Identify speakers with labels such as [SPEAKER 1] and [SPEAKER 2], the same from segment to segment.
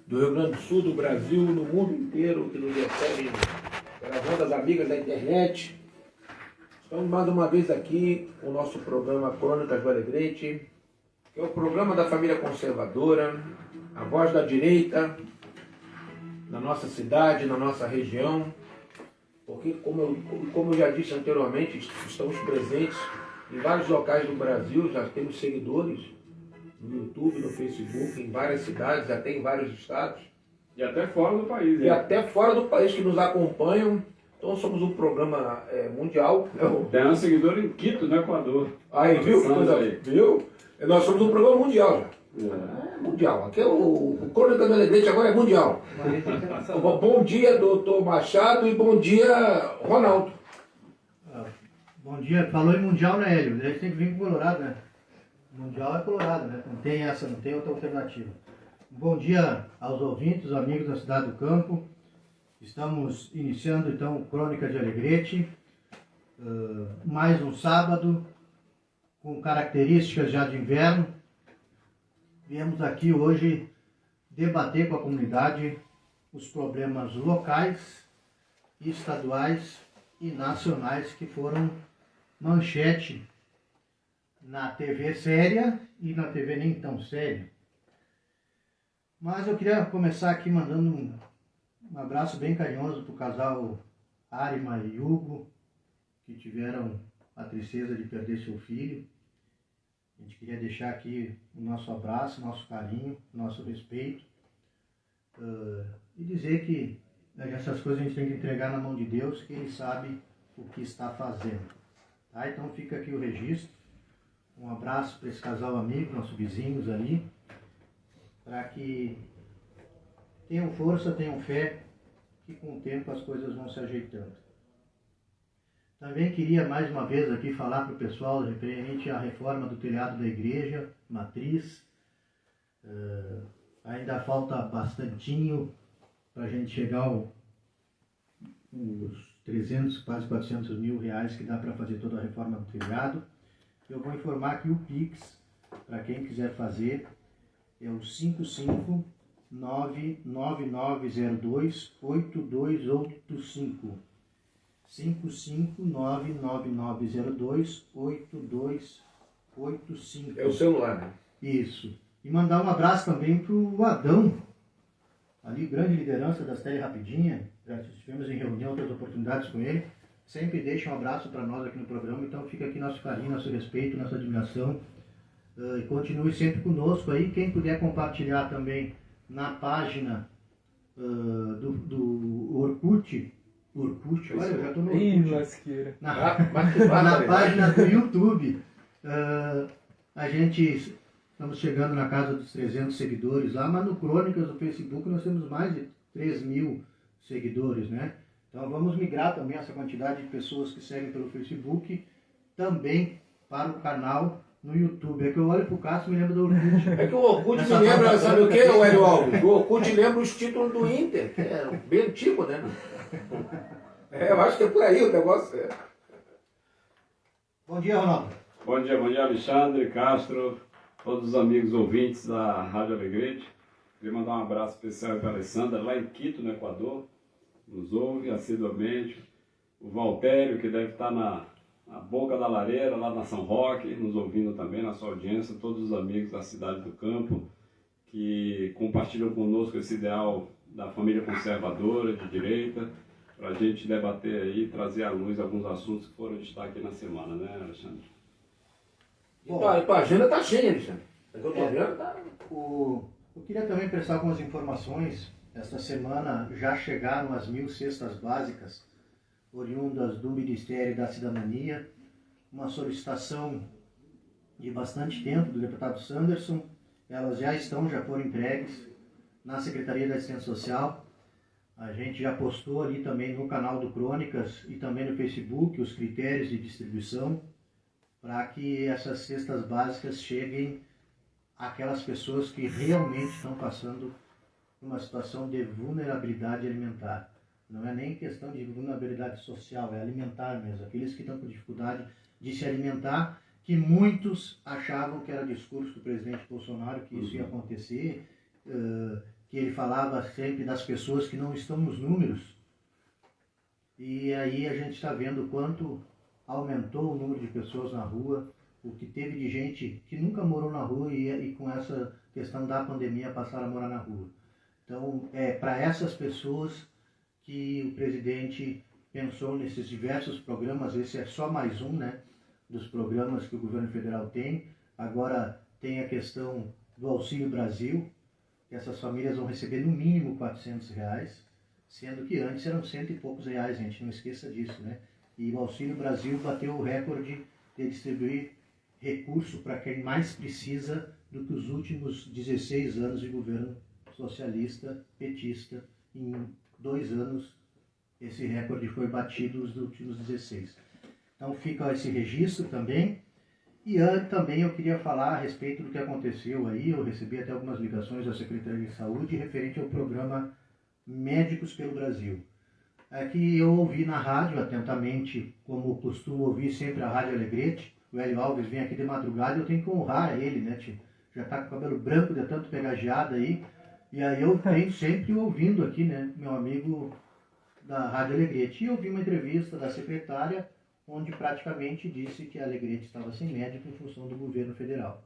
[SPEAKER 1] do Rio Grande do Sul, do Brasil, no mundo inteiro, que nos recebem pelas ondas amigas da internet. Estamos mais uma vez aqui com o nosso programa Crônicas do Alegrete, que é o programa da família conservadora, a voz da direita na nossa cidade, na nossa região, porque, como eu já disse anteriormente, estamos presentes em vários locais do Brasil, já temos seguidores no YouTube, no Facebook, em várias cidades, até em vários estados.
[SPEAKER 2] E até fora do país.
[SPEAKER 1] E até fora do país que nos acompanham. Então somos um programa mundial.
[SPEAKER 2] Tem um seguidor em Quito, no Equador.
[SPEAKER 1] Aí, viu? Viu? Nós somos um programa mundial já. Mundial. Aqui o Crônica do Alegrete agora é mundial. Bom dia, doutor Machado, e bom dia, Ronaldo.
[SPEAKER 3] Bom dia. Falou em mundial, né, Hélio? A gente tem que vir com Colorado, né? Mundial é Colorado, né? Não tem essa, não tem outra alternativa. Bom dia aos ouvintes, amigos da Cidade do Campo. Estamos iniciando então o Crônica de Alegrete. Mais um sábado com características já de inverno. Viemos aqui hoje debater com a comunidade os problemas locais, estaduais e nacionais que foram manchete na TV séria e na TV nem tão séria. Mas eu queria começar aqui mandando um abraço bem carinhoso para o casal Arima e Hugo, que tiveram a tristeza de perder seu filho. A gente queria deixar aqui o nosso abraço, nosso carinho, nosso respeito, e dizer que essas coisas a gente tem que entregar na mão de Deus, que Ele sabe o que está fazendo. Tá? Então fica aqui o registro. Um abraço para esse casal amigo, nossos vizinhos ali, para que tenham força, tenham fé, que com o tempo as coisas vão se ajeitando. Também queria mais uma vez aqui falar para o pessoal referente à reforma do telhado da igreja matriz. Ainda falta bastantinho para a gente chegar aos 300, quase 400 mil reais que dá para fazer toda a reforma do telhado. Eu vou informar que o Pix, para quem quiser fazer, é o 55999028285. 55999028285.
[SPEAKER 1] É o celular, né?
[SPEAKER 3] Isso. E mandar um abraço também para o Adão, ali, grande liderança das Tele Rapidinha. Já estivemos em reunião, outras oportunidades com ele. Sempre deixa um abraço para nós aqui no programa, então fica aqui nosso carinho, nosso respeito, nossa admiração. E continue sempre conosco aí. Quem puder compartilhar também na página do Orkut, olha, eu já estou no Orkut. Na página do YouTube, a gente estamos chegando na casa dos 300 seguidores lá, mas no Crônicas do Facebook nós temos mais de 3 mil seguidores, né? Então vamos migrar também essa quantidade de pessoas que seguem pelo Facebook também para o canal no YouTube. É que eu olho pro Cássio e me lembro do Orkut.
[SPEAKER 1] É que o Orkut me lembra, sabe o que, Hélio Alves? O Orkut lembra os títulos do Inter, que é bem antigo, né? Eu acho que é por aí o negócio.
[SPEAKER 3] Bom dia, Ronaldo.
[SPEAKER 2] Bom dia, Alexandre, Castro, todos os amigos ouvintes da Rádio Alegrete. Queria mandar um abraço especial para a Alessandra, lá em Quito, no Equador. Nos ouve assiduamente. O Valtério, que deve estar na boca da lareira, lá na São Roque, nos ouvindo também, na sua audiência. Todos os amigos da Cidade do Campo, que compartilham conosco esse ideal da família conservadora, de direita, para a gente debater aí, trazer à luz alguns assuntos que foram destaque na semana, né, Alexandre?
[SPEAKER 1] A tua agenda está cheia, Alexandre. Eu
[SPEAKER 3] queria também prestar algumas informações. Esta semana já chegaram as 1.000 cestas básicas oriundas do Ministério da Cidadania, uma solicitação de bastante tempo do deputado Sanderson. Elas já foram entregues na Secretaria da Assistência Social. A gente já postou ali também no canal do Crônicas e também no Facebook os critérios de distribuição para que essas cestas básicas cheguem àquelas pessoas que realmente estão passando uma situação de vulnerabilidade alimentar. Não é nem questão de vulnerabilidade social, é alimentar mesmo. Aqueles que estão com dificuldade de se alimentar, que muitos achavam que era discurso do presidente Bolsonaro, que isso ia acontecer, que ele falava sempre das pessoas que não estão nos números. E aí a gente está vendo o quanto aumentou o número de pessoas na rua, o que teve de gente que nunca morou na rua e com essa questão da pandemia passaram a morar na rua. Então, é para essas pessoas que o presidente pensou nesses diversos programas. Esse é só mais um, né, dos programas que o governo federal tem. Agora tem a questão do Auxílio Brasil, que essas famílias vão receber no mínimo R$400, sendo que antes eram cento e poucos reais, gente, não esqueça disso, né? E o Auxílio Brasil bateu o recorde de distribuir recurso para quem mais precisa do que os últimos 16 anos de governo socialista, petista. Em 2 anos, esse recorde foi batido nos últimos 16. Então fica esse registro também. E também eu queria falar a respeito do que aconteceu aí. Eu recebi até algumas ligações da Secretaria de Saúde referente ao programa Médicos pelo Brasil. É que eu ouvi na rádio atentamente, como costumo ouvir sempre a Rádio Alegrete. O Hélio Alves vem aqui de madrugada e eu tenho que honrar ele, né, tio? Já está com o cabelo branco de tanto pegar geada aí. E aí eu venho sempre ouvindo aqui, né, meu amigo da Rádio Alegrete. E eu vi uma entrevista da secretária onde praticamente disse que a Alegrete estava sem médico em função do governo federal.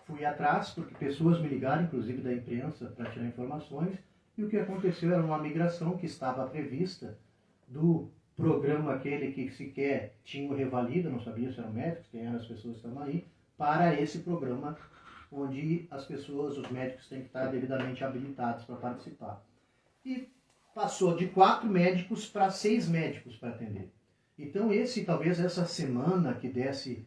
[SPEAKER 3] Fui atrás porque pessoas me ligaram, inclusive da imprensa, para tirar informações. E o que aconteceu era uma migração que estava prevista do programa aquele que sequer tinha o revalida, não sabia se eram médicos, quem eram as pessoas que estavam aí, para esse programa onde as pessoas, os médicos têm que estar devidamente habilitados para participar. E passou de 4 médicos para 6 médicos para atender. Então talvez essa semana que desse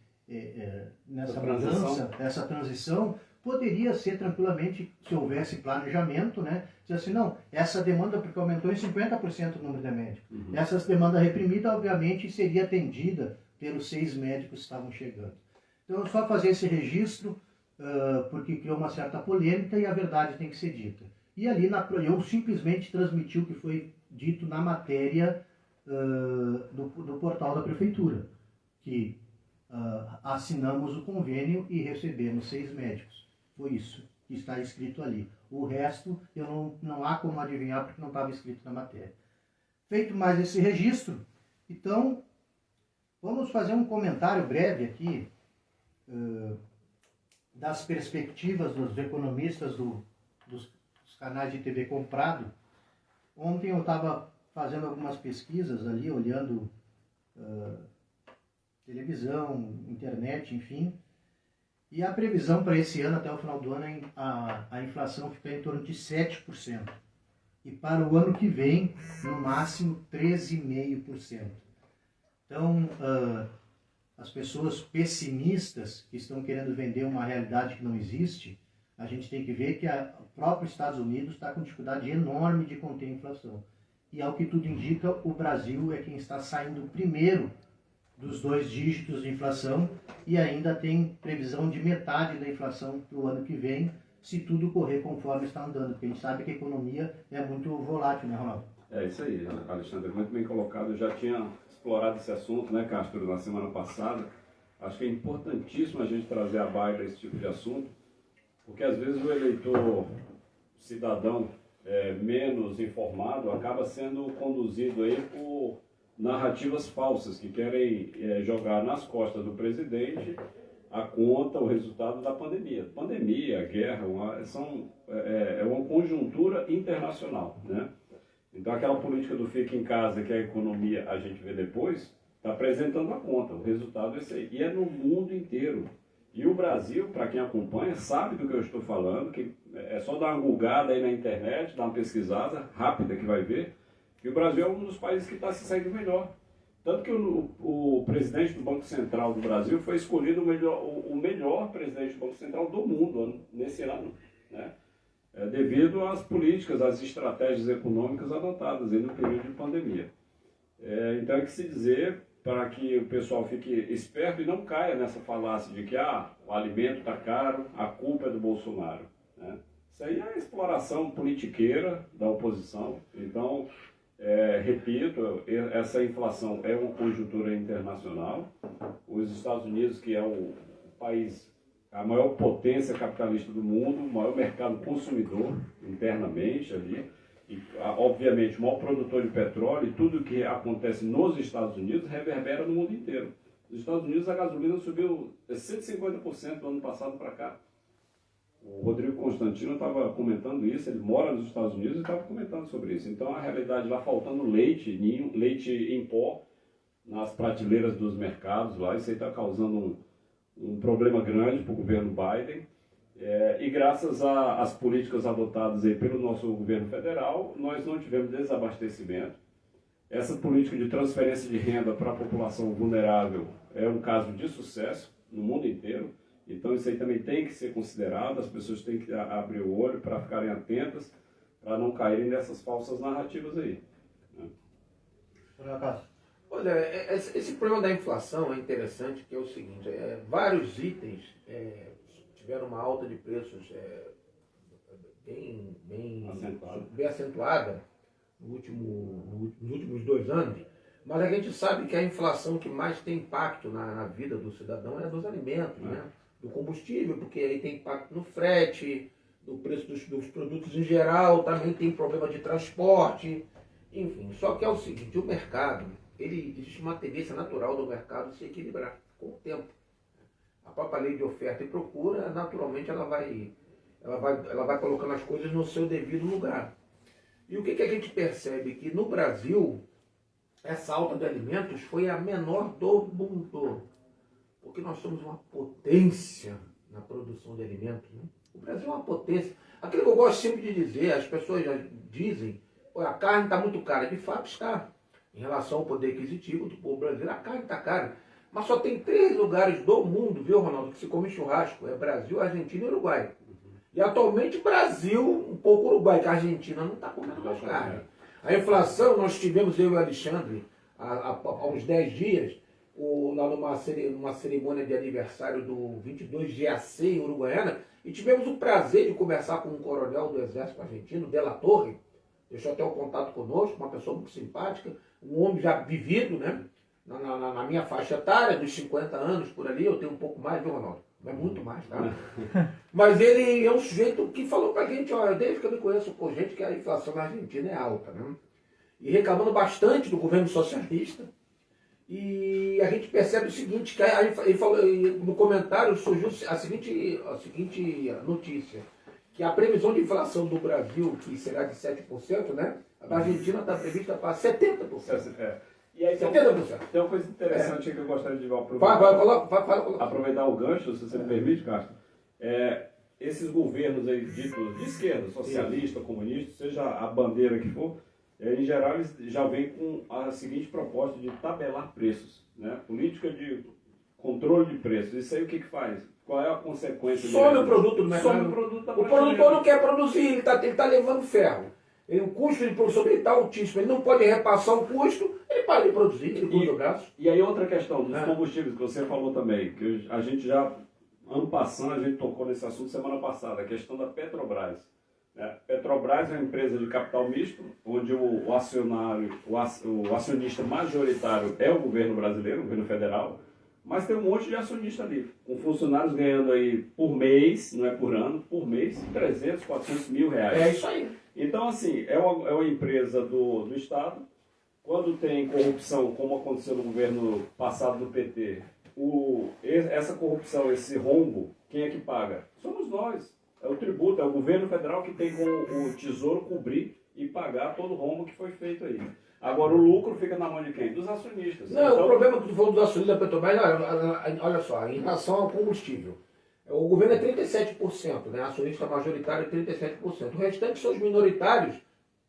[SPEAKER 3] nessa mudança, essa transição, poderia ser tranquilamente, se houvesse planejamento, né? Dizer assim, não, essa demanda porque aumentou em 50% o número de médicos.
[SPEAKER 2] Uhum.
[SPEAKER 3] Essa demanda reprimida, obviamente, seria atendida pelos 6 médicos que estavam chegando. Então, só fazer esse registro, porque criou uma certa polêmica e a verdade tem que ser dita. E ali eu simplesmente transmiti o que foi dito na matéria do portal da Prefeitura, que assinamos o convênio e recebemos 6 médicos. Foi isso que está escrito ali. O resto não há como adivinhar porque não estava escrito na matéria. Feito mais esse registro, então vamos fazer um comentário breve aqui das perspectivas dos economistas dos canais de TV comprado. Ontem eu estava fazendo algumas pesquisas ali, olhando televisão, internet, enfim. E a previsão para esse ano, até o final do ano, a inflação fica em torno de 7%. E para o ano que vem, no máximo 13,5%. Então, as pessoas pessimistas que estão querendo vender uma realidade que não existe, a gente tem que ver que o próprio Estados Unidos está com dificuldade enorme de conter a inflação. E ao que tudo indica, o Brasil é quem está saindo primeiro dos 2 dígitos de inflação e ainda tem previsão de metade da inflação para o ano que vem, se tudo correr conforme está andando, porque a gente sabe que a economia é muito volátil, né, Ronaldo?
[SPEAKER 2] É isso aí, Alexandre, muito bem colocado. Eu já tinha explorado esse assunto, né, Castro, na semana passada. Acho que é importantíssimo a gente trazer à baila esse tipo de assunto, porque às vezes o eleitor, cidadão menos informado, acaba sendo conduzido aí por narrativas falsas que querem jogar nas costas do presidente a conta, o resultado da pandemia. Pandemia, guerra, é uma conjuntura internacional, né? Então aquela política do fica em casa, que a economia a gente vê depois, está apresentando a conta, o resultado é esse aí. E é no mundo inteiro. E o Brasil, para quem acompanha, sabe do que eu estou falando, que é só dar uma googada aí na internet, dar uma pesquisada rápida que vai ver, que o Brasil é um dos países que está se saindo melhor. Tanto que o presidente do Banco Central do Brasil foi escolhido o melhor presidente do Banco Central do mundo nesse ano, né? Devido às políticas, às estratégias econômicas adotadas aí no período de pandemia. Então é que se dizer, para que o pessoal fique esperto e não caia nessa falácia de que o alimento está caro, a culpa é do Bolsonaro, né? Isso aí é a exploração politiqueira da oposição. Então, repito, essa inflação é uma conjuntura internacional. Os Estados Unidos, que é o país a maior potência capitalista do mundo, o maior mercado consumidor internamente ali, e obviamente o maior produtor de petróleo, e tudo que acontece nos Estados Unidos reverbera no mundo inteiro. Nos Estados Unidos a gasolina subiu 150% do ano passado para cá. O Rodrigo Constantino estava comentando isso, ele mora nos Estados Unidos e estava comentando sobre isso. Então a realidade lá faltando leite, ninho, leite em pó nas prateleiras dos mercados lá, isso aí está causando um problema grande para o governo Biden. E graças às políticas adotadas aí pelo nosso governo federal, nós não tivemos desabastecimento. Essa política de transferência de renda para a população vulnerável é um caso de sucesso no mundo inteiro. Então isso aí também tem que ser considerado, as pessoas têm que abrir o olho para ficarem atentas, para não caírem nessas falsas narrativas aí. Né?
[SPEAKER 1] Olha, esse problema da inflação é interessante, que é o seguinte, vários itens tiveram uma alta de preços bem acentuada nos últimos 2 anos, mas a gente sabe que a inflação que mais tem impacto na vida do cidadão é a dos alimentos, né? Do combustível, porque aí tem impacto no frete, no preço dos produtos em geral, também tem problema de transporte, enfim. Só que é o seguinte, o mercado, existe uma tendência natural do mercado se equilibrar com o tempo. A própria lei de oferta e procura, naturalmente, ela vai colocando as coisas no seu devido lugar. E o que a gente percebe? Que no Brasil, essa alta de alimentos foi a menor do mundo. Porque nós somos uma potência na produção de alimentos. Né? O Brasil é uma potência. Aquilo que eu gosto sempre de dizer, as pessoas já dizem, a carne está muito cara. De fato está. Em relação ao poder aquisitivo do povo brasileiro, a carne está cara. Mas só tem 3 lugares do mundo, viu, Ronaldo, que se come churrasco. É Brasil, Argentina e Uruguai. E atualmente Brasil, um pouco Uruguai, que a Argentina não está comendo mais carne. A inflação, nós tivemos, eu e o Alexandre, há uns 10 dias, lá numa cerimônia de aniversário do 22 GAC em Uruguaiana, e tivemos o prazer de conversar com um coronel do Exército Argentino, De La Torre, deixou até o contato conosco, uma pessoa muito simpática, um homem já vivido, né? Na minha faixa etária, dos 50 anos por ali, eu tenho um pouco mais, viu, Ronaldo? Não é muito mais, tá? Mas ele é um sujeito que falou pra gente, olha, desde que eu me conheço por gente, que a inflação na Argentina é alta, né? E reclamando bastante do governo socialista. E a gente percebe o seguinte, que ele falou, no comentário surgiu a seguinte notícia, que a previsão de inflação do Brasil, que será de 7%, né? A Argentina está prevista para 70%.
[SPEAKER 2] E aí tem uma coisa interessante que eu gostaria de aproveitar o gancho, se você me permite, Castro. Esses governos aí ditos de esquerda, socialista, comunista, seja a bandeira que for, em geral eles já vêm com a seguinte proposta de tabelar preços, né? Política de controle de preços. Isso aí o que faz? Qual é a consequência?
[SPEAKER 1] Some o produto do mercado.
[SPEAKER 2] Some o produto da
[SPEAKER 1] O produtor não quer produzir, ele tá levando ferro. O custo de produção dele está altíssimo, ele não pode repassar o custo, ele para de produzir, ele cruza o braço.
[SPEAKER 2] E aí outra questão dos combustíveis que você falou também, que a gente já, ano passado, a gente tocou nesse assunto semana passada, a questão da Petrobras. Petrobras é uma empresa de capital misto, onde o acionista majoritário é o governo brasileiro, o governo federal, mas tem um monte de acionista ali, com funcionários ganhando aí por mês, não é por ano, por mês, 300, 400 mil reais.
[SPEAKER 1] É isso aí.
[SPEAKER 2] Então, assim, é uma empresa do Estado. Quando tem corrupção, como aconteceu no governo passado do PT, essa corrupção, esse rombo, quem é que paga? Somos nós. É o tributo, é o governo federal que tem como o tesouro cobrir e pagar todo o rombo que foi feito aí. Agora, o lucro fica na mão de quem? Dos acionistas.
[SPEAKER 1] Não, então, o problema que tu falou dos acionistas da Petrobras, olha só, em relação ao combustível. O governo é 37%, né? Acionista majoritário é 37%. O restante são os minoritários,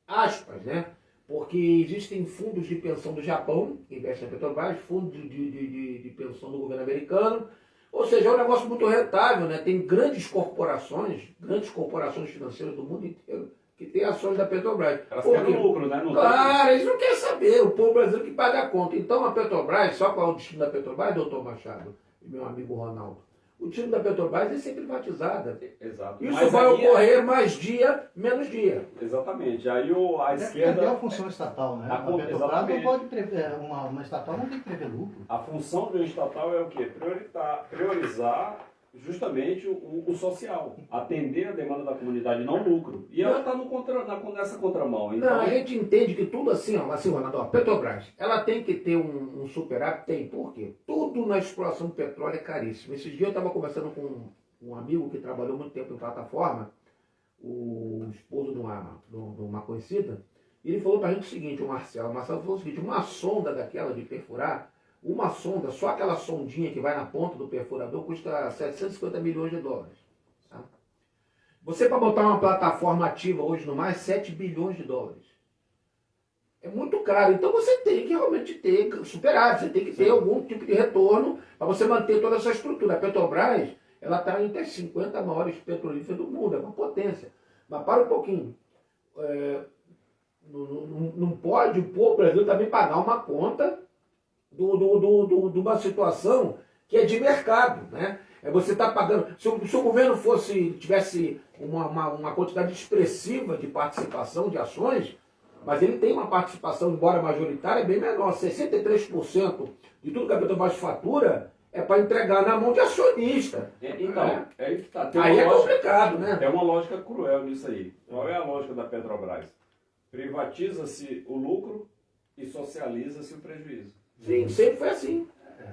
[SPEAKER 1] aspas, né? Porque existem fundos de pensão do Japão, que investem na Petrobras, fundos de pensão do governo americano. Ou seja, é um negócio muito rentável, né? Tem grandes corporações financeiras do mundo inteiro, que têm ações da Petrobras.
[SPEAKER 2] Elas querem lucro, né?
[SPEAKER 1] Claro, eles não querem saber, o povo brasileiro que paga a conta. Então a Petrobras, só qual é o destino da Petrobras, doutor Machado e meu amigo Ronaldo? O time da Petrobras é ser privatizada.
[SPEAKER 2] Exato.
[SPEAKER 1] Isso mas vai ocorrer mais dia, menos dia.
[SPEAKER 2] Exatamente. Aí a esquerda...
[SPEAKER 3] É a função estatal, né? A Petrobras não pode prever, uma estatal não tem que prever lucro.
[SPEAKER 2] A função do estatal é o quê? Priorizar justamente o social, atender a demanda da comunidade, não o lucro. E ela está nessa contramão. Então,
[SPEAKER 1] Não, a gente entende que tudo assim, ó, Ronaldo, ó, Petrobras, ela tem que ter um superávit, tem, por quê? Tudo na exploração do petróleo é caríssimo. Esses dias eu estava conversando com um amigo que trabalhou muito tempo em plataforma, o esposo de uma conhecida, e ele falou pra gente o seguinte, o Marcelo falou o seguinte, uma sonda daquela de perfurar, uma sonda, só aquela sondinha que vai na ponta do perfurador custa 750 milhões de dólares. Tá? Você para botar uma plataforma ativa hoje no mar é 7 bilhões de dólares. É muito caro, então você tem que realmente ter superávit, você tem que ter algum tipo de retorno para você manter toda essa estrutura. A Petrobras, ela está entre as 50 maiores petrolíferas do mundo, é uma potência. Mas para um pouquinho. Não pode o povo brasileiro também pagar uma conta de uma situação que é de mercado, né? Você está pagando. Se o governo tivesse uma quantidade expressiva de participação de ações, mas ele tem uma participação, embora majoritária, bem menor. 63% de tudo que a Petrobras fatura é para entregar na mão de acionista.
[SPEAKER 2] Então, aí que tá.
[SPEAKER 1] Aí é complicado, né?
[SPEAKER 2] É uma lógica cruel nisso aí. Qual é a lógica da Petrobras? Privatiza-se o lucro e socializa-se o prejuízo.
[SPEAKER 1] Sim, sempre foi assim.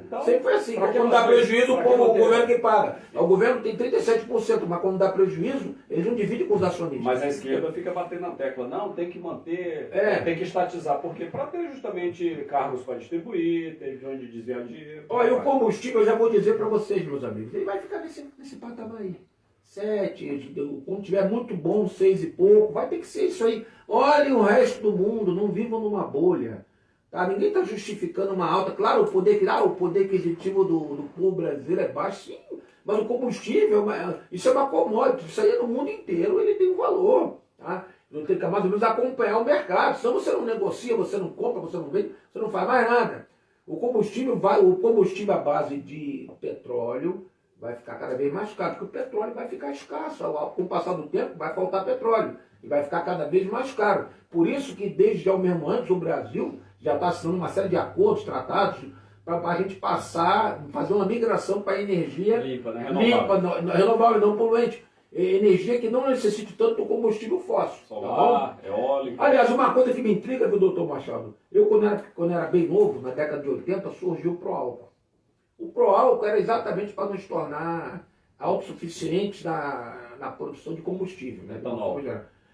[SPEAKER 2] Então,
[SPEAKER 1] sempre foi assim.
[SPEAKER 2] pra que
[SPEAKER 1] Quando dá
[SPEAKER 2] manter-
[SPEAKER 1] prejuízo,
[SPEAKER 2] pra que
[SPEAKER 1] o
[SPEAKER 2] manter-
[SPEAKER 1] governo que paga. O governo tem 37%, mas quando dá prejuízo, eles não dividem com os acionistas.
[SPEAKER 2] Mas a esquerda fica batendo na tecla. Não, tem que manter, tem que estatizar. Por quê? Para ter justamente cargos para distribuir, ter de onde desviar dinheiro.
[SPEAKER 1] Olha, o combustível, eu já vou dizer para vocês, meus amigos, ele vai ficar nesse patamar aí. 7, quando tiver muito bom, 6 e pouco, vai ter que ser isso aí. Olhem o resto do mundo, não vivam numa bolha. Tá? Ninguém está justificando uma alta. Claro, o poder aquisitivo do povo brasileiro é baixo, sim, mas o combustível, isso é uma commodity, isso aí é no mundo inteiro, ele tem um valor. Tá? Não tem que mais ou menos acompanhar o mercado, senão você não negocia, você não compra, você não vende, você não faz mais nada. O combustível à base de petróleo vai ficar cada vez mais caro, porque o petróleo vai ficar escasso. Com o passar do tempo vai faltar petróleo e vai ficar cada vez mais caro. Por isso que desde ao mesmo antes o Brasil já está assinando uma série de acordos, tratados, para a gente fazer uma migração para energia
[SPEAKER 2] Limpa, né?
[SPEAKER 1] renovável, não poluente. Energia que não necessite tanto do combustível fóssil.
[SPEAKER 2] Solar,
[SPEAKER 1] tá
[SPEAKER 2] eólico.
[SPEAKER 1] Aliás, uma coisa que me intriga, viu, doutor Machado? Eu, quando era bem novo, na década de 80, surgiu o Proálcool. O Proálcool era exatamente para nos tornar autossuficientes na produção de combustível. Né?
[SPEAKER 2] Etanol.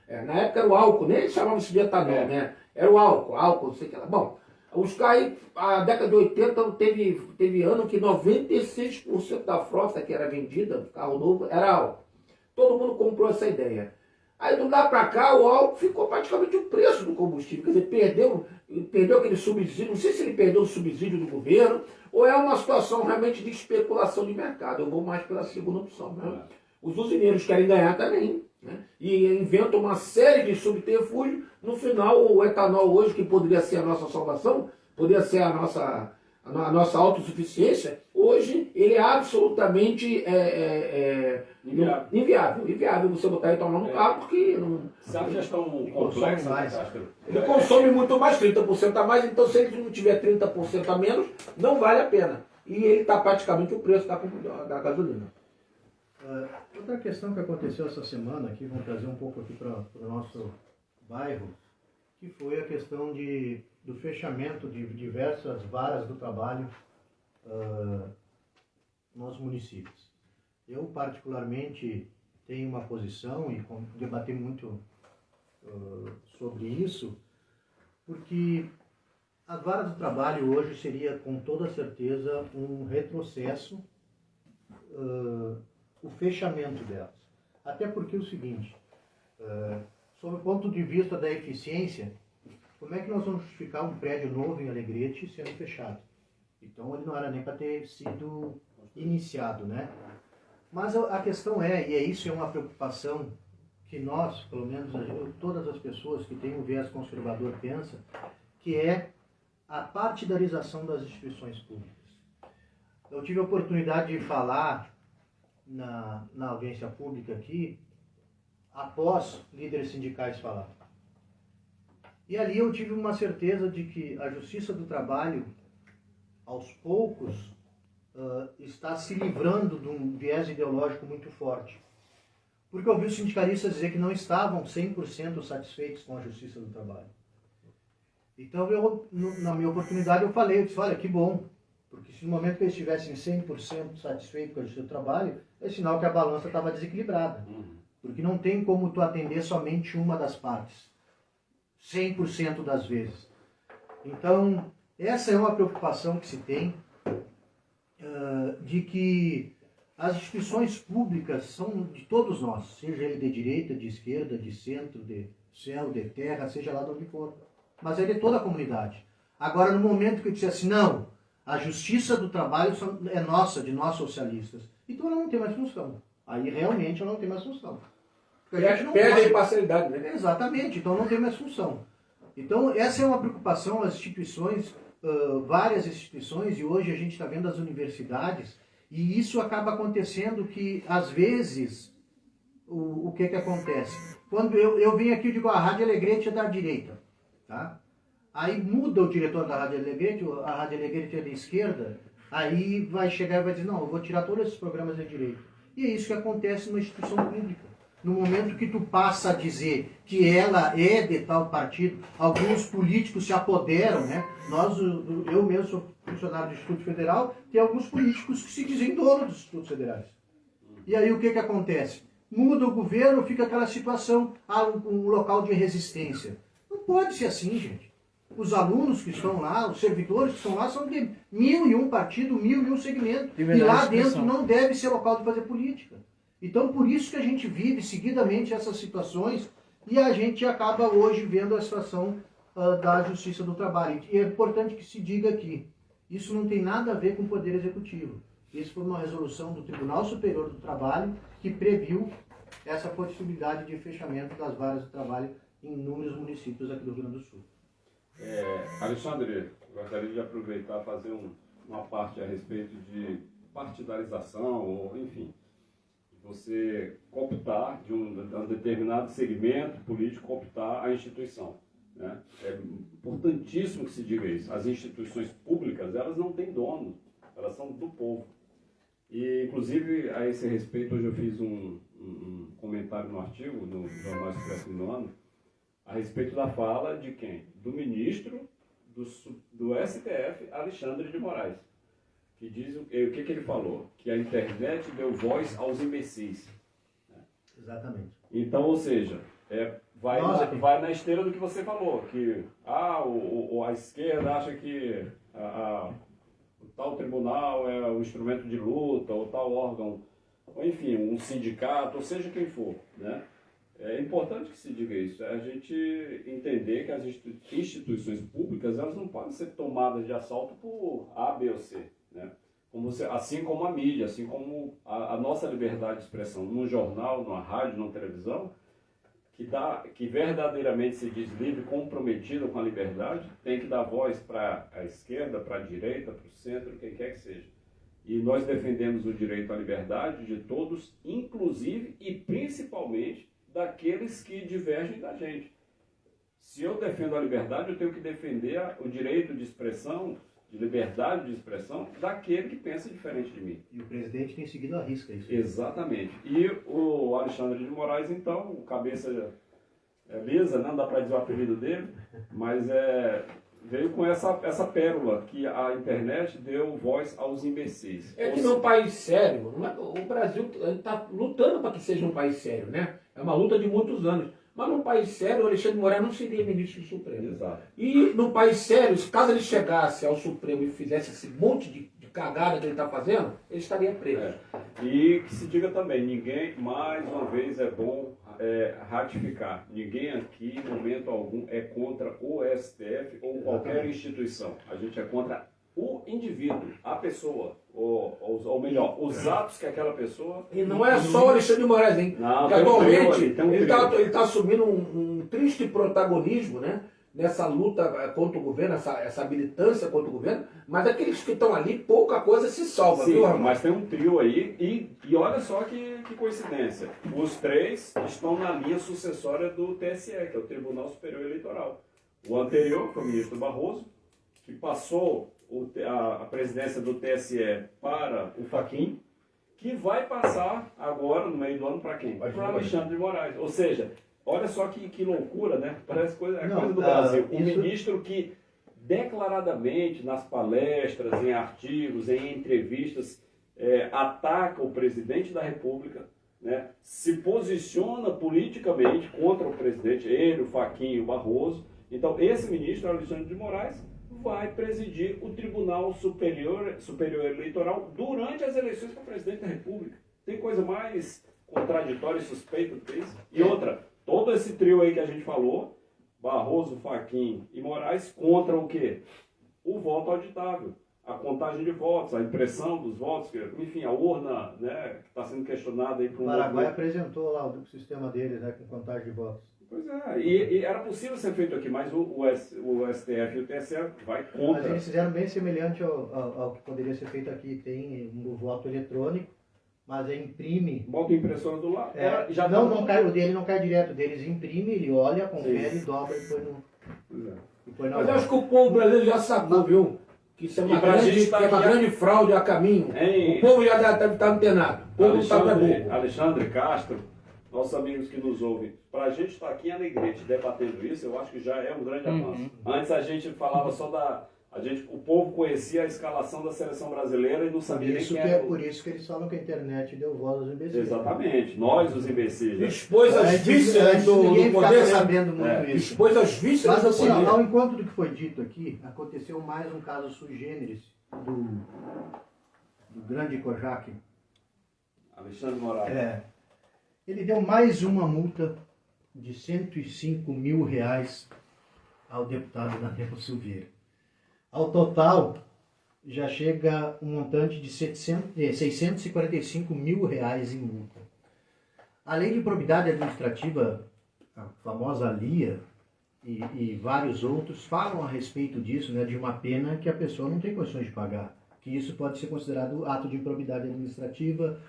[SPEAKER 1] Na época era o álcool, nem eles chamavam isso de etanol, né? Era o álcool, não sei o que lá. Bom, os carros, a década de 80, teve ano que 96% da frota que era vendida, carro novo, era álcool. Todo mundo comprou essa ideia. Aí do lá para cá, o álcool ficou praticamente o preço do combustível. Quer dizer, perdeu aquele subsídio, não sei se ele perdeu o subsídio do governo, ou é uma situação realmente de especulação de mercado. Eu vou mais pela segunda opção. Né? Os usineiros querem ganhar também, né? E inventam uma série de subterfúgios. No final, o etanol hoje, que poderia ser a nossa salvação, poderia ser a nossa autossuficiência, hoje ele é absolutamente inviável você botar etanol no carro, porque não...
[SPEAKER 2] Se é uma questão complexa,
[SPEAKER 3] mais.
[SPEAKER 1] Ele consome muito mais, 30% a mais, então se ele não tiver 30% a menos, não vale a pena. E ele está praticamente o preço da gasolina.
[SPEAKER 3] Outra questão que aconteceu essa semana, aqui, vamos trazer um pouco aqui para o nosso bairro, que foi a questão do fechamento de diversas varas do trabalho nos municípios. Eu, particularmente, tenho uma posição e debati muito sobre isso, porque as varas do trabalho hoje seria, com toda certeza, um retrocesso, o fechamento delas. Até porque é o seguinte, sob o ponto de vista da eficiência, como é que nós vamos justificar um prédio novo em Alegrete sendo fechado? Então ele não era nem para ter sido iniciado, né? Mas a questão isso é uma preocupação que nós, pelo menos todas as pessoas que têm um viés conservador pensam, que é a partidarização das instituições públicas. Eu tive a oportunidade de falar na audiência pública aqui, após líderes sindicais falar. E ali eu tive uma certeza de que a Justiça do Trabalho, aos poucos, está se livrando de um viés ideológico muito forte. Porque eu ouvi os sindicalistas dizer que não estavam 100% satisfeitos com a Justiça do Trabalho. Então, na minha oportunidade, eu disse, olha, que bom, porque se no momento que eles estivessem 100% satisfeitos com a Justiça do Trabalho, é sinal que a balança estava desequilibrada. Porque não tem como tu atender somente uma das partes, 100% das vezes. Então, essa é uma preocupação que se tem, de que as instituições públicas são de todos nós, seja ele de direita, de esquerda, de centro, de céu, de terra, seja lá de onde for. Mas é de toda a comunidade. Agora, no momento que eu disse assim, não, a Justiça do Trabalho é nossa, de nós socialistas, então ela não tem mais função. Aí realmente ela não tem mais função.
[SPEAKER 1] Porque a gente não perde a imparcialidade, né?
[SPEAKER 3] Exatamente, então não tem mais função. Então essa é uma preocupação, as instituições, várias instituições, e hoje a gente está vendo as universidades, e isso acaba acontecendo que, às vezes, o que acontece? Quando eu venho aqui e digo, a Rádio Alegrete é da direita, tá? Aí muda o diretor da Rádio Alegrete, a Rádio Alegrete é da esquerda, aí vai chegar e vai dizer, não, eu vou tirar todos esses programas da direita. E é isso que acontece numa instituição pública. No momento que tu passa a dizer que ela é de tal partido, alguns políticos se apoderam, né? Eu mesmo sou funcionário do Instituto Federal, tem alguns políticos que se dizem donos dos Institutos Federais. E aí o que acontece? Muda o governo, fica aquela situação, um local de resistência. Não pode ser assim, gente. Os alunos que estão lá, os servidores que estão lá, são de 1001 partido, 1001 segmentos. E lá dentro não deve ser local de fazer política. Então, por isso que a gente vive seguidamente essas situações e a gente acaba hoje vendo a situação da Justiça do Trabalho. E é importante que se diga aqui, isso não tem nada a ver com o Poder Executivo. Isso foi uma resolução do Tribunal Superior do Trabalho que previu essa possibilidade de fechamento das varas de trabalho em inúmeros municípios aqui do Rio Grande do Sul.
[SPEAKER 2] Alexandre, gostaria de aproveitar e fazer uma parte a respeito de partidarização, ou enfim, você cooptar de um determinado segmento político, cooptar a instituição. Né? É importantíssimo que se diga isso. As instituições públicas, elas não têm dono, elas são do povo. E, inclusive, a esse respeito, hoje eu fiz um comentário no artigo, no Jornal Expresso do Ano, a respeito da fala de quem? Do ministro do STF, Alexandre de Moraes, que diz o que ele falou? Que a internet deu voz aos imbecis. Né?
[SPEAKER 3] Exatamente.
[SPEAKER 2] Então, ou seja, vai na esteira do que você falou, que a esquerda acha que o tal tribunal é um instrumento de luta, ou tal órgão, ou enfim, um sindicato, ou seja quem for, né? É importante que se diga isso, é a gente entender que as instituições públicas, elas não podem ser tomadas de assalto por A, B ou C, né? Assim como a mídia, assim como a nossa liberdade de expressão num jornal, numa rádio, numa televisão, que verdadeiramente se diz livre, comprometido com a liberdade, tem que dar voz para a esquerda, para a direita, para o centro, quem quer que seja. E nós defendemos o direito à liberdade de todos, inclusive e principalmente daqueles que divergem da gente. Se eu defendo a liberdade, eu tenho que defender o direito de expressão, de liberdade de expressão, daquele que pensa diferente de mim.
[SPEAKER 3] E o presidente tem seguido à risca isso.
[SPEAKER 2] Exatamente. E o Alexandre de Moraes, então, o cabeça lisa, não dá para dizer o apelido dele, mas veio com essa pérola, que a internet deu voz aos imbecis.
[SPEAKER 1] É que num país sério, o Brasil está lutando para que seja um país sério, né? É uma luta de muitos anos. Mas num país sério, o Alexandre de Moraes não seria ministro do Supremo.
[SPEAKER 2] Exato.
[SPEAKER 1] E num país sério, caso ele chegasse ao Supremo e fizesse esse monte de cagada que ele está fazendo, ele estaria preso.
[SPEAKER 2] E que se diga também, ninguém, mais uma vez, é bom ratificar. Ninguém aqui, em momento algum, é contra o STF ou qualquer instituição. A gente é contra o indivíduo, a pessoa, ou melhor, os atos que aquela pessoa...
[SPEAKER 1] E não é só o Alexandre de Moraes, hein?
[SPEAKER 2] Não,
[SPEAKER 1] porque atualmente ele está assumindo um triste protagonismo, né? Nessa luta contra o governo, essa militância contra o governo, mas aqueles que estão ali, pouca coisa se salva,
[SPEAKER 2] sim,
[SPEAKER 1] viu, Armando?
[SPEAKER 2] Mas tem um trio aí, e olha só que coincidência. Os três estão na linha sucessória do TSE, que é o Tribunal Superior Eleitoral. O anterior foi o ministro Barroso, que passou a presidência do TSE para o Fachin, que vai passar agora, no meio do ano, para quem? Para o Alexandre de Moraes. Ou seja, olha só que loucura, né? Parece coisa do Brasil. Um ministro que declaradamente, nas palestras, em artigos, em entrevistas, ataca o presidente da República, né? Se posiciona politicamente contra o presidente, ele, o Fachin e o Barroso. Então, esse ministro, Alexandre de Moraes, vai presidir o Tribunal Superior Eleitoral durante as eleições para presidente da República. Tem coisa mais contraditória e suspeita do que isso? E outra, todo esse trio aí que a gente falou, Barroso, Fachin e Moraes, contra o quê? O voto auditável, a contagem de votos, a impressão dos votos, enfim, a urna, né, que está sendo questionada aí para
[SPEAKER 3] o Paraguai apresentou lá o sistema deles, né, com contagem de votos.
[SPEAKER 2] Pois é, e era possível ser feito aqui, mas o STF e o TSE vai contra.
[SPEAKER 3] Mas eles fizeram bem semelhante ao que poderia ser feito aqui. Tem um voto eletrônico, mas imprime.
[SPEAKER 2] Bota a impressora do lado.
[SPEAKER 3] O dele não cai direto, deles imprime, ele olha, confere, dobra e põe no.
[SPEAKER 1] Pois é. Mas eu acho que o povo brasileiro já sacou, viu? Que isso é uma grande fraude a caminho. O povo já deve estar antenado. O povo está bobo.
[SPEAKER 2] Alexandre Castro, nossos amigos que nos ouvem, para a gente estar aqui em Alegrete debatendo isso, eu acho que já é um grande avanço. Antes a gente falava só o povo conhecia a escalação da seleção brasileira e não sabia nem quem era.
[SPEAKER 3] Por isso que eles falam que a internet deu voz aos imbecis.
[SPEAKER 2] Exatamente, nós os imbecis.
[SPEAKER 1] Expôs as vísceras do poder.
[SPEAKER 3] Sabendo muito isso.
[SPEAKER 1] Expôs as vísceras do poder.
[SPEAKER 3] Ao encontro do que foi dito aqui, aconteceu mais um caso sui generis do grande Kojak.
[SPEAKER 2] Alexandre Moraes.
[SPEAKER 3] Ele deu mais uma multa de R$105 mil ao deputado Daniel Silveira. Ao total, já chega um montante de R$645 mil em multa. A Lei de Probidade Administrativa, a famosa LIA, e vários outros falam a respeito disso, né, de uma pena que a pessoa não tem condições de pagar. Que isso pode ser considerado ato de improbidade administrativa,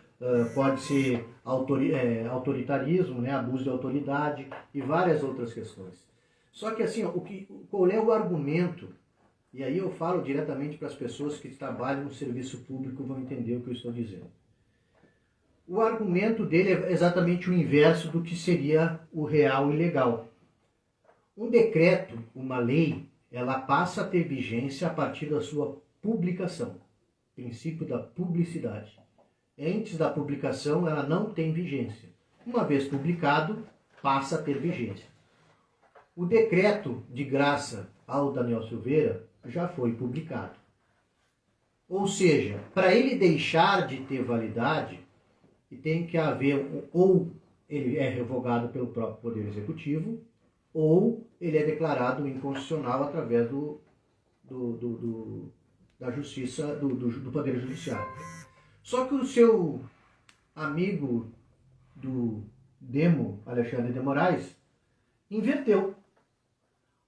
[SPEAKER 3] pode ser autoritarismo, né, abuso de autoridade e várias outras questões. Só que assim, qual é o argumento? E aí eu falo diretamente para as pessoas que trabalham no serviço público, vão entender o que eu estou dizendo. O argumento dele é exatamente o inverso do que seria o real e legal. Um decreto, uma lei, ela passa a ter vigência a partir da sua publicação. Princípio da publicidade. Antes da publicação, ela não tem vigência. Uma vez publicado, passa a ter vigência. O decreto de graça ao Daniel Silveira já foi publicado. Ou seja, para ele deixar de ter validade, tem que haver, ou ele é revogado pelo próprio Poder Executivo, ou ele é declarado inconstitucional através da Justiça, do Poder Judiciário. Só que o seu amigo do Demo, Alexandre de Moraes, inverteu.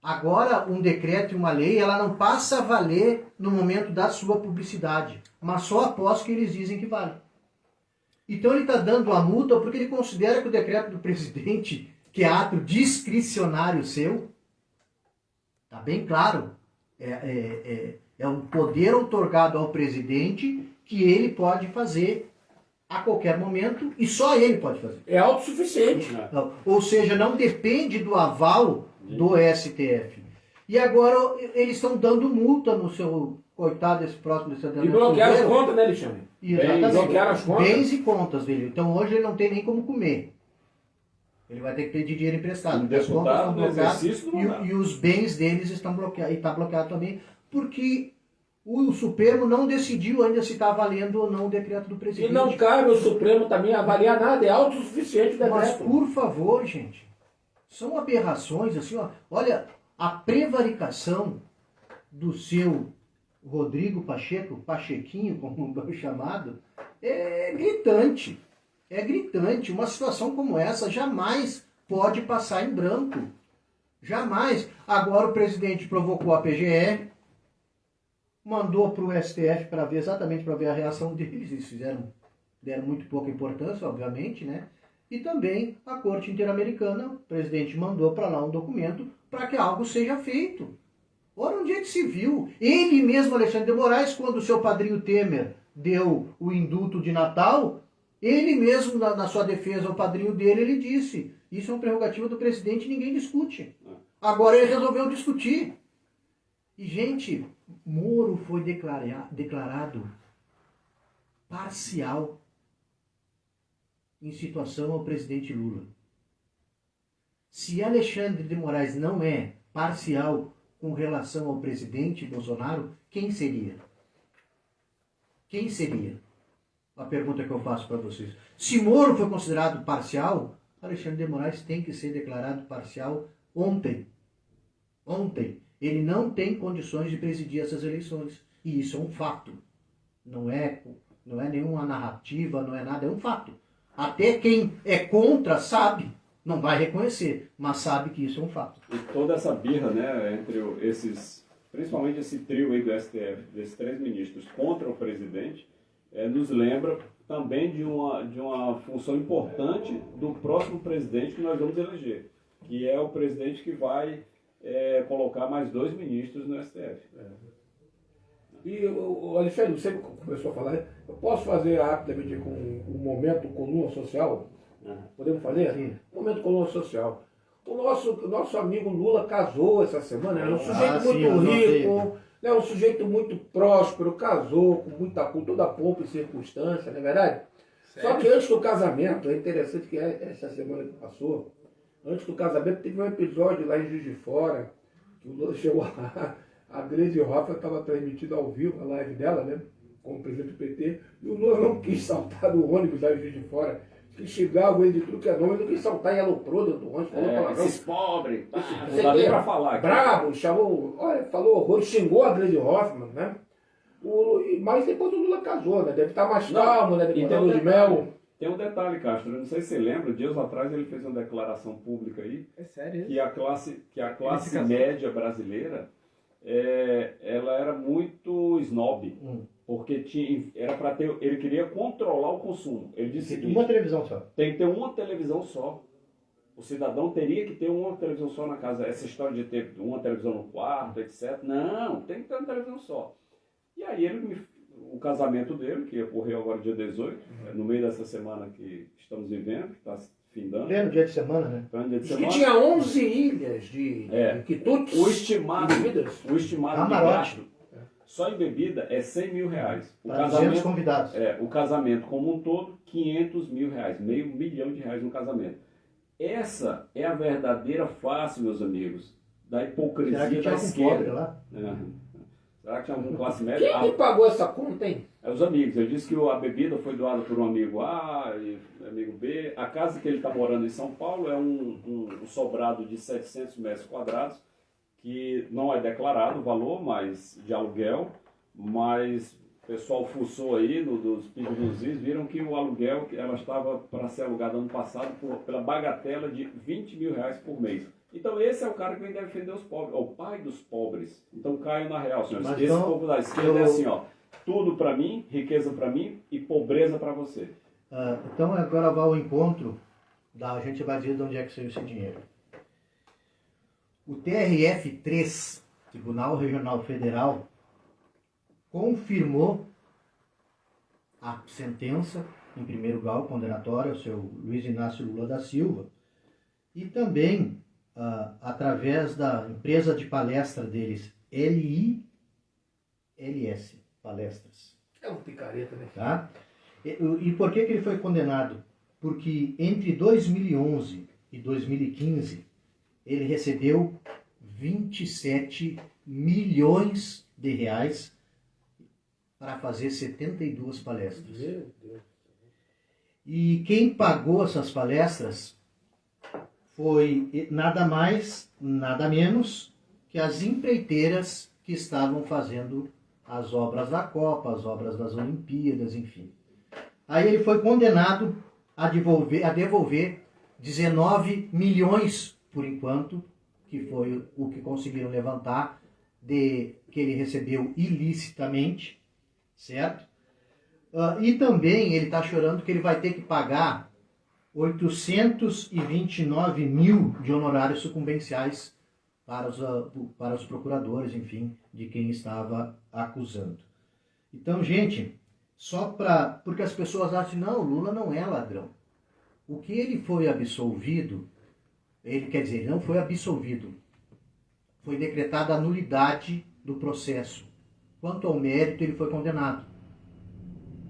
[SPEAKER 3] Agora, um decreto e uma lei, ela não passa a valer no momento da sua publicidade, mas só após que eles dizem que vale. Então ele está dando a multa porque ele considera que o decreto do presidente, que é ato discricionário seu, está bem claro, é um poder outorgado ao presidente que ele pode fazer a qualquer momento e só ele pode fazer.
[SPEAKER 1] É autossuficiente.
[SPEAKER 3] Ou seja, não depende do aval do STF. E agora eles estão dando multa no seu coitado desse próximo
[SPEAKER 1] E bloquearam as contas, né, Alexandre?
[SPEAKER 3] Exatamente.
[SPEAKER 1] Bloquearam as contas.
[SPEAKER 3] Bens e contas dele. Então hoje ele não tem nem como comer. Ele vai ter que pedir dinheiro emprestado. As contas estão bloqueadas e os bens deles estão bloqueados. E está bloqueado também porque o Supremo não decidiu ainda se está valendo ou não o decreto do presidente.
[SPEAKER 1] E não cabe o Supremo também avaliar nada, é autossuficiente o decreto.
[SPEAKER 3] Mas, por favor, gente, são aberrações, assim, ó. Olha, a prevaricação do seu Rodrigo Pacheco, Pachequinho, como é chamado, é gritante. É gritante. Uma situação como essa jamais pode passar em branco. Jamais. Agora o presidente provocou a PGR, mandou para o STF para ver, exatamente para ver a reação deles. Eles deram muito pouca importância, obviamente, né? E também a Corte Interamericana, o presidente mandou para lá um documento para que algo seja feito. Ora, onde é que se viu? Ele mesmo, Alexandre de Moraes, quando o seu padrinho Temer deu o indulto de Natal, ele mesmo, na sua defesa, o padrinho dele, ele disse, isso é uma prerrogativa do presidente e ninguém discute. Agora ele resolveu discutir. E, gente, Moro foi declarado parcial em situação ao presidente Lula. Se Alexandre de Moraes não é parcial com relação ao presidente Bolsonaro, quem seria? Quem seria? A pergunta que eu faço para vocês. Se Moro foi considerado parcial, Alexandre de Moraes tem que ser declarado parcial ontem. Ontem. Ele não tem condições de presidir essas eleições. E isso é um fato. Não é nenhuma narrativa, não é nada, é um fato. Até quem é contra sabe, não vai reconhecer, mas sabe que isso é um fato.
[SPEAKER 2] E toda essa birra, né, entre esses, principalmente esse trio aí do STF, desses 3 ministros contra o presidente, nos lembra também de uma função importante do próximo presidente que nós vamos eleger, que é o presidente que vai colocar mais 2 ministros no STF.
[SPEAKER 1] E o Alexandre, você começou a falar, eu posso fazer rapidamente com um momento coluna social? Podemos fazer?
[SPEAKER 3] Sim.
[SPEAKER 1] Momento coluna social. O nosso amigo Lula casou essa semana, é um sujeito
[SPEAKER 3] sim,
[SPEAKER 1] muito rico, um sujeito muito próspero, casou com toda a pompa e circunstância, não é verdade? Sério? Só que antes do casamento, é interessante que essa semana que passou, antes do casamento teve um episódio lá em Juiz de Fora, que o Lula chegou lá, a Gleisi Hoffmann estava transmitida ao vivo, a live dela, né, como presidente do PT, e o Lula não quis saltar do ônibus lá em Juiz de Fora, que xingava ele de tudo que é nome, não quis saltar e aloprou dentro do ônibus, falou palavrão.
[SPEAKER 2] Esses pobres, não dá nem pra falar.
[SPEAKER 1] Bravo, chamou, falou horror, xingou a Gleisi Hoffmann, né, mas depois o Lula casou, né, deve estar mais calmo, né, depois da lua de mel.
[SPEAKER 2] Tem um detalhe, Castro, eu não sei se você lembra, dias atrás ele fez uma declaração pública aí,
[SPEAKER 4] É sério?
[SPEAKER 2] que a classe média brasileira, ela era muito snob, porque ele queria controlar o consumo. Ele disse que
[SPEAKER 3] uma televisão só.
[SPEAKER 2] tem que ter uma televisão só. O cidadão teria que ter uma televisão só na casa. Essa história de ter uma televisão no quarto, etc. Não, tem que ter uma televisão só. E aí o casamento dele, que ocorreu agora dia 18, no meio dessa semana que estamos vivendo, que está findando.
[SPEAKER 3] Pleno dia de semana, né?
[SPEAKER 2] Pleno dia de
[SPEAKER 1] Diz
[SPEAKER 2] semana.
[SPEAKER 1] que tinha 11 ilhas de quitutes.
[SPEAKER 2] O estimado de gasto só em bebida é 100 mil reais. O
[SPEAKER 3] Para 200 convidados.
[SPEAKER 2] o casamento como um todo, 500 mil reais. Meio milhão de reais no casamento. Essa é a verdadeira face, meus amigos, da hipocrisia
[SPEAKER 3] Será que
[SPEAKER 2] da
[SPEAKER 3] tinha algum
[SPEAKER 2] esquerda.
[SPEAKER 3] pobre lá?
[SPEAKER 2] Será que tinha algum classe média?
[SPEAKER 1] Quem que pagou essa conta, hein?
[SPEAKER 2] Os amigos. Ele disse que a bebida foi doada por um amigo A e amigo B. A casa que ele está morando em São Paulo é um sobrado de 700 metros quadrados, que não é declarado o valor, mas de aluguel, mas o pessoal fuçou aí dos pedidos, viram que o aluguel, ela estava para ser alugada ano passado pela bagatela de 20 mil reais por mês. Então esse é o cara que vem defender os pobres, é o pai dos pobres. Então caiam na real, senhores.
[SPEAKER 3] Mas
[SPEAKER 2] esse
[SPEAKER 3] então,
[SPEAKER 2] povo da esquerda é assim, ó, tudo para mim, riqueza para mim e pobreza para você.
[SPEAKER 3] Então agora vai ao encontro, a gente vai dizer de onde é que saiu esse dinheiro. O TRF3, Tribunal Regional Federal, confirmou a sentença, em primeiro grau, condenatória ao seu Luiz Inácio Lula da Silva, e também, através da empresa de palestra deles, LILS Palestras.
[SPEAKER 1] É um picareta, né?
[SPEAKER 3] Tá? E por que ele foi condenado? Porque entre 2011 e 2015, ele recebeu 27 milhões de reais para fazer 72 palestras.
[SPEAKER 1] Meu Deus.
[SPEAKER 3] E quem pagou essas palestras foi nada mais, nada menos que as empreiteiras que estavam fazendo as obras da Copa, as obras das Olimpíadas, enfim. Aí ele foi condenado a devolver 19 milhões, por enquanto, que foi o que conseguiram levantar, que ele recebeu ilicitamente, certo? E também ele está chorando que ele vai ter que pagar 829 mil de honorários sucumbenciais para os procuradores, enfim, de quem estava acusando. Então, gente, porque as pessoas acham, não, o Lula não é ladrão. O que ele foi absolvido, ele não foi absolvido, foi decretada a nulidade do processo. Quanto ao mérito, ele foi condenado.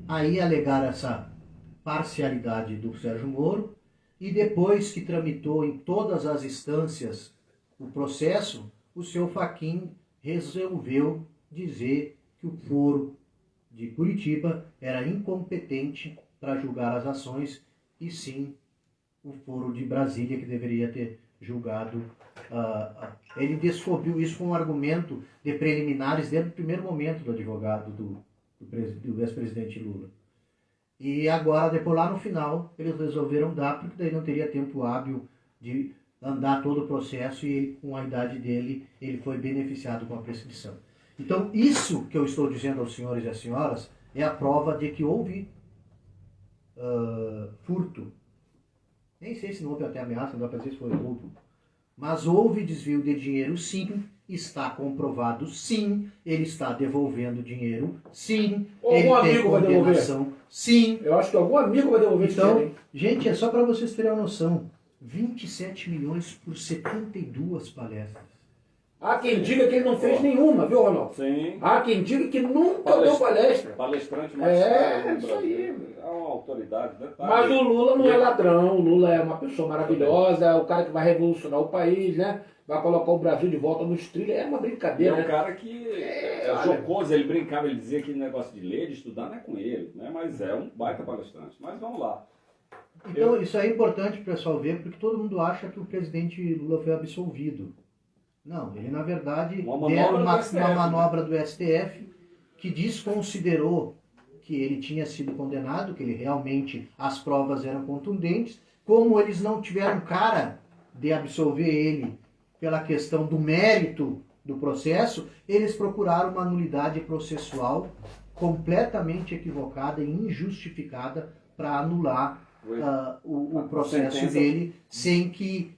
[SPEAKER 3] Aí alegaram essa parcialidade do Sérgio Moro, e depois que tramitou em todas as instâncias o processo, o seu Fachin resolveu dizer que o foro de Curitiba era incompetente para julgar as ações, e sim o foro de Brasília que deveria ter julgado. Ele descobriu isso com um argumento de preliminares desde o primeiro momento do advogado do ex-presidente Lula. E agora, depois lá no final, eles resolveram dar, porque daí não teria tempo hábil de andar todo o processo, e ele, com a idade dele, ele foi beneficiado com a prescrição. Então, isso que eu estou dizendo aos senhores e às senhoras é a prova de que houve furto. Nem sei se não houve até ameaça, não dá para dizer se foi roubo. Mas houve desvio de dinheiro, sim. Está comprovado, sim. Ele está devolvendo dinheiro, sim.
[SPEAKER 1] Algum
[SPEAKER 3] ele tem
[SPEAKER 1] amigo vai devolver?
[SPEAKER 3] condenação, sim.
[SPEAKER 1] Eu acho que algum amigo vai devolver esse dinheiro,
[SPEAKER 3] Então,
[SPEAKER 1] hein?
[SPEAKER 3] gente, é só para vocês terem uma noção. 27 milhões por 72 palestras.
[SPEAKER 1] Há quem diga que ele não fez nenhuma, viu, Ronaldo?
[SPEAKER 2] Sim.
[SPEAKER 1] Há quem diga que nunca deu palestra.
[SPEAKER 2] Palestrante mais caro no
[SPEAKER 1] isso
[SPEAKER 2] Brasil.
[SPEAKER 1] aí.
[SPEAKER 2] É uma autoridade, detalhe.
[SPEAKER 1] Mas o Lula não é ladrão, o Lula é uma pessoa maravilhosa, é o cara que vai revolucionar o país, né? Vai colocar o Brasil de volta nos trilhos. É uma
[SPEAKER 2] E
[SPEAKER 1] brincadeira,
[SPEAKER 2] é um
[SPEAKER 1] né?
[SPEAKER 2] cara que é jocoso, ele brincava, ele dizia que negócio de ler, de estudar não é com ele, né? Mas é um baita palestrante. Mas vamos lá.
[SPEAKER 3] Então, isso é importante o pessoal ver, porque todo mundo acha que o presidente Lula foi absolvido. Não, ele na verdade deram uma manobra do STF que desconsiderou que ele tinha sido condenado, que ele realmente, as provas eram contundentes. Como eles não tiveram cara de absolver ele pela questão do mérito do processo, eles procuraram uma nulidade processual completamente equivocada e injustificada para anular o processo dele, sem que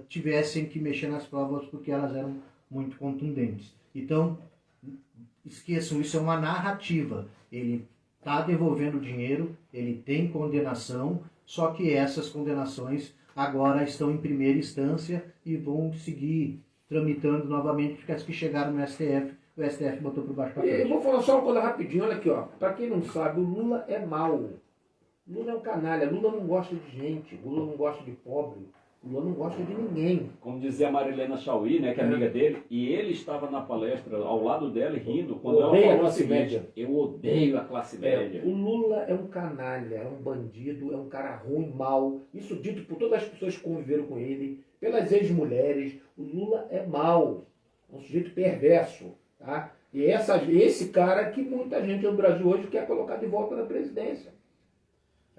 [SPEAKER 3] tivessem que mexer nas provas, porque elas eram muito contundentes. Então, esqueçam, isso é uma narrativa. Ele está devolvendo dinheiro, ele tem condenação, só que essas condenações agora estão em primeira instância e vão seguir tramitando novamente, porque as que chegaram no STF, o STF botou por baixo do tapete.
[SPEAKER 1] Eu vou falar só uma coisa rapidinho, olha aqui, ó. Para quem não sabe, o Lula é mau. Lula é um canalha, Lula não gosta de gente, Lula não gosta de pobre, Lula não gosta de ninguém.
[SPEAKER 2] Como dizia a Marilena Chauí, né, que é amiga dele, e ele estava na palestra ao lado dela rindo, quando ela falou o seguinte: eu odeio a classe média.
[SPEAKER 1] O Lula é um canalha, é um bandido, é um cara ruim, mau. Isso dito por todas as pessoas que conviveram com ele, pelas ex-mulheres. O Lula é mau, é um sujeito perverso, tá? E esse cara que muita gente no Brasil hoje quer colocar de volta na presidência.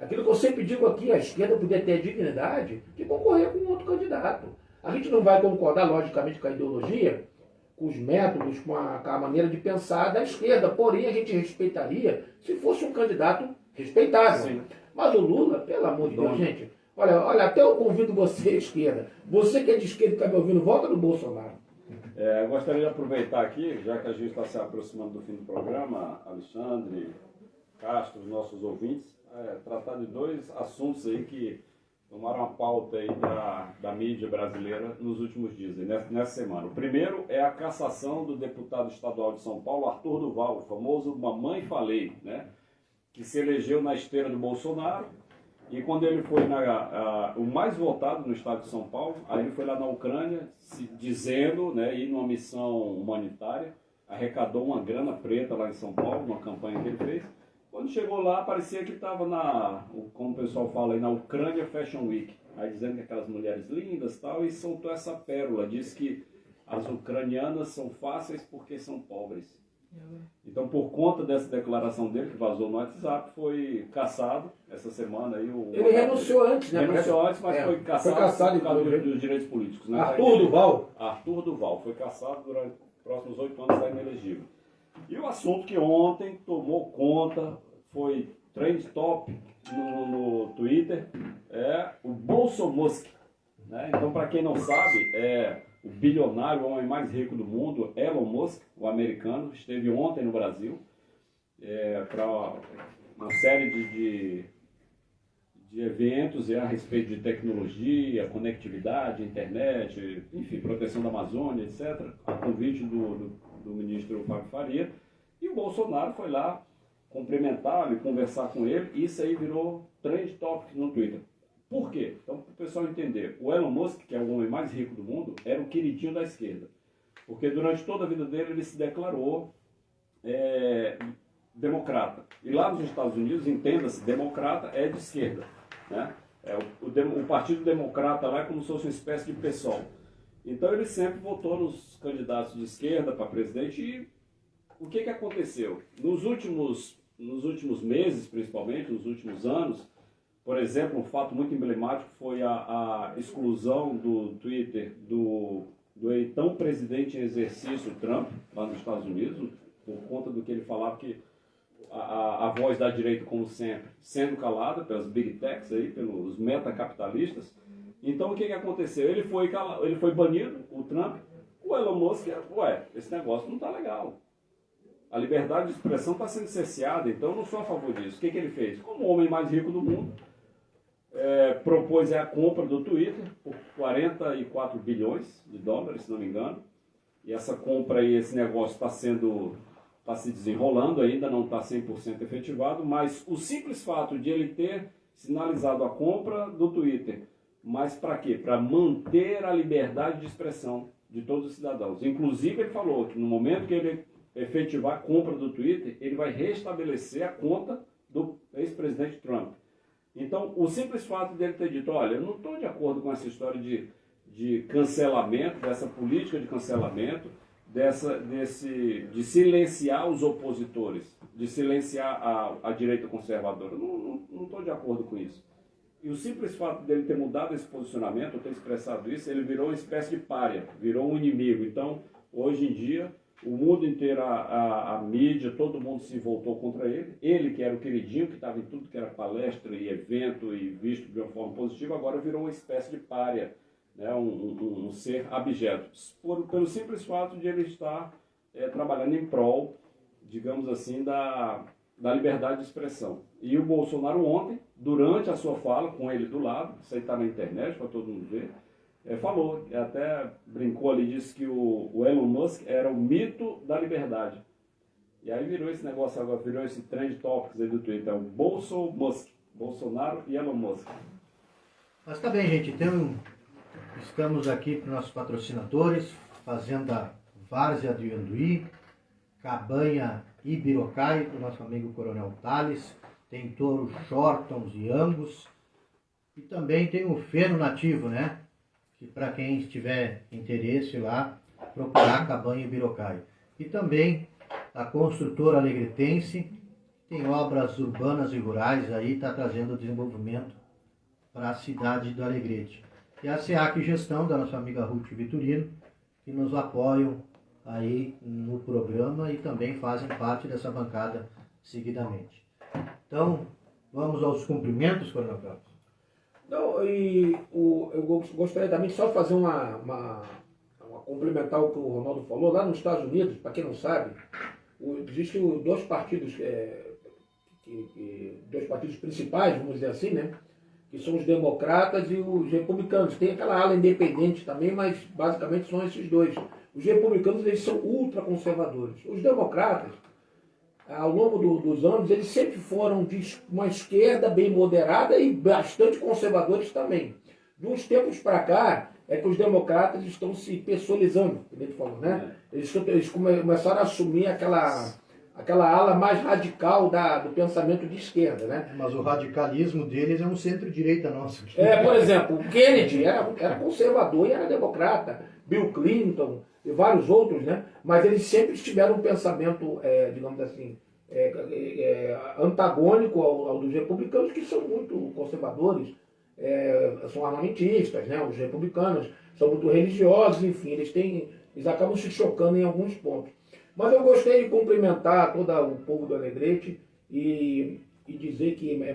[SPEAKER 1] Aquilo que eu sempre digo aqui, a esquerda poder ter a dignidade de concorrer com outro candidato. A gente não vai concordar, logicamente, com a ideologia, com os métodos, com a maneira de pensar da esquerda. Porém, a gente respeitaria se fosse um candidato respeitável.
[SPEAKER 2] Sim.
[SPEAKER 1] Mas o Lula, pelo amor de Deus, gente, olha, até eu convido você, esquerda. Você que é de esquerda e está me ouvindo, volta no Bolsonaro.
[SPEAKER 2] Eu gostaria de aproveitar aqui, já que a gente está se aproximando do fim do programa, Alexandre, Castro, os nossos ouvintes, tratar de dois assuntos aí que tomaram a pauta aí da mídia brasileira nos últimos dias, nessa semana. O primeiro é a cassação do deputado estadual de São Paulo, Arthur Duval, o famoso Mamãe Falei, né, que se elegeu na esteira do Bolsonaro, e quando ele foi o mais votado no estado de São Paulo, aí ele foi lá na Ucrânia, dizendo, né, ir numa missão humanitária, arrecadou uma grana preta lá em São Paulo, numa campanha que ele fez. Quando chegou lá, parecia que estava como o pessoal fala aí, na Ucrânia Fashion Week. Aí dizendo que aquelas mulheres lindas e tal, e soltou essa pérola. Disse que as ucranianas são fáceis porque são pobres. Então, por conta dessa declaração dele, que vazou no WhatsApp, foi cassado essa semana. Aí
[SPEAKER 1] ele renunciou antes, né?
[SPEAKER 2] Renunciou antes, mas foi cassado por causa dos direitos políticos. Né?
[SPEAKER 1] Arthur Duval?
[SPEAKER 2] Arthur Duval. Foi cassado durante os próximos 8 anos, está inelegível. E o assunto que ontem tomou conta, foi trend top no Twitter, é o Bolsomusk. Né? Então, para quem não sabe, o bilionário, o homem mais rico do mundo, Elon Musk, o americano, esteve ontem no Brasil para uma série de eventos a respeito de tecnologia, conectividade, internet, enfim, proteção da Amazônia, etc., a convite do ministro Fábio Faria, e o Bolsonaro foi lá cumprimentá-lo e conversar com ele, e isso aí virou trend topic no Twitter. Por quê? Então, para o pessoal entender, o Elon Musk, que é o homem mais rico do mundo, era o queridinho da esquerda, porque durante toda a vida dele ele se declarou democrata. E lá nos Estados Unidos, entenda-se, democrata é de esquerda, né? O Partido Democrata lá é como se fosse uma espécie de PSOL. Então ele sempre votou nos candidatos de esquerda para presidente. E o que aconteceu? Nos últimos meses, principalmente, nos últimos anos, por exemplo, um fato muito emblemático foi a exclusão do Twitter do então presidente em exercício Trump, lá nos Estados Unidos, por conta do que ele falava, que a voz da direita, como sempre, sendo calada pelas big techs, aí, pelos metacapitalistas. Então, o que aconteceu? Ele foi banido, o Trump. O Elon Musk, esse negócio não está legal. A liberdade de expressão está sendo cerceada, então eu não sou a favor disso. O que ele fez? Como o homem mais rico do mundo, propôs a compra do Twitter por 44 bilhões de dólares, se não me engano. E essa compra aí, esse negócio está se desenrolando, ainda não está 100% efetivado, mas o simples fato de ele ter sinalizado a compra do Twitter, mas para quê? Para manter a liberdade de expressão de todos os cidadãos. Inclusive, ele falou que no momento que ele efetivar a compra do Twitter, ele vai restabelecer a conta do ex-presidente Trump. Então, o simples fato dele ter dito, olha, eu não estou de acordo com essa história de cancelamento, dessa política de cancelamento, de silenciar os opositores, de silenciar a direita conservadora. Não estou de acordo com isso. E o simples fato dele ter mudado esse posicionamento, ter expressado isso, ele virou uma espécie de pária, virou um inimigo. Então, hoje em dia, o mundo inteiro, a mídia, todo mundo se voltou contra ele. Ele, que era o queridinho, que estava em tudo que era palestra e evento e visto de uma forma positiva, agora virou uma espécie de pária, né? Um ser abjeto. Pelo simples fato de ele estar trabalhando em prol, digamos assim, da liberdade de expressão. E o Bolsonaro ontem, durante a sua fala, com ele do lado, isso aí está na internet para todo mundo ver, falou, até brincou ali, disse que o Elon Musk era o mito da liberdade. E aí virou esse negócio agora, virou esse trend topics aí do Twitter, o Bolsonaro e Elon Musk.
[SPEAKER 3] Mas tá bem, gente, então estamos aqui para os nossos patrocinadores, Fazenda Várzea do Ianduí, Cabanha Ibirocai, do nosso amigo Coronel Tales, tem touro Shortons e Angus, e também tem o Feno Nativo, né? Que para quem tiver interesse lá, procurar Cabanha Ibirocai. E também a construtora alegretense, tem obras urbanas e rurais aí, está trazendo desenvolvimento para a cidade do Alegrete. E a SEAC Gestão, da nossa amiga Ruth Vitorino, que nos apoiam aí no programa e também fazem parte dessa bancada seguidamente. Então, vamos aos cumprimentos, Coronel Carlos.
[SPEAKER 1] Não, eu gostaria também só fazer uma complementar o que o Ronaldo falou. Lá nos Estados Unidos, para quem não sabe, existem dois partidos principais, vamos dizer assim, né? Que são os democratas e os republicanos. Tem aquela ala independente também, mas basicamente são esses dois. Os republicanos, eles são ultraconservadores. Os democratas, ao longo dos anos, eles sempre foram de uma esquerda bem moderada e bastante conservadores também. De uns tempos para cá, é que os democratas estão se pessoalizando, como ele falou, né? Eles começaram a assumir aquela ala mais radical do pensamento de esquerda, né?
[SPEAKER 3] Mas o radicalismo deles é um centro-direita nosso.
[SPEAKER 1] Por exemplo, o Kennedy era conservador e era democrata, Bill Clinton e vários outros, né? Mas eles sempre tiveram um pensamento, digamos assim, antagônico ao dos republicanos, que são muito conservadores, são armamentistas, né? Os republicanos são muito religiosos, enfim, eles acabam se chocando em alguns pontos. Mas eu gostei de cumprimentar todo o povo do Alegrete e dizer que é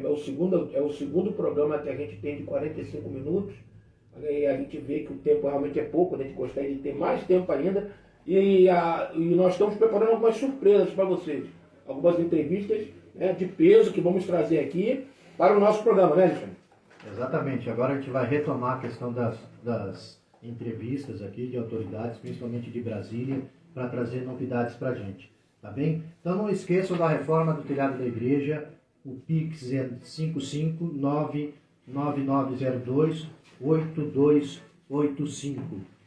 [SPEAKER 1] o segundo programa que a gente tem de 45 minutos. E a gente vê que o tempo realmente é pouco, né? A gente gostaria de ter mais tempo ainda. E nós estamos preparando algumas surpresas para vocês. Algumas entrevistas, né, de peso que vamos trazer aqui para o nosso programa, né, Alexandre?
[SPEAKER 3] Exatamente. Agora a gente vai retomar a questão das entrevistas aqui de autoridades, principalmente de Brasília, para trazer novidades para a gente. Tá bem? Então não esqueçam da reforma do telhado da igreja. O Pix é 55999028285.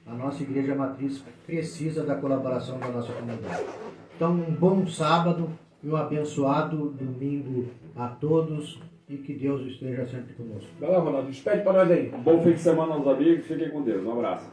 [SPEAKER 3] A nossa igreja matriz precisa da colaboração da nossa comunidade. Então, um bom sábado e um abençoado domingo a todos e que Deus esteja sempre conosco.
[SPEAKER 1] Vai lá, Ronaldo, despede para nós aí.
[SPEAKER 2] Um bom fim de semana aos amigos, fiquem com Deus. Um abraço.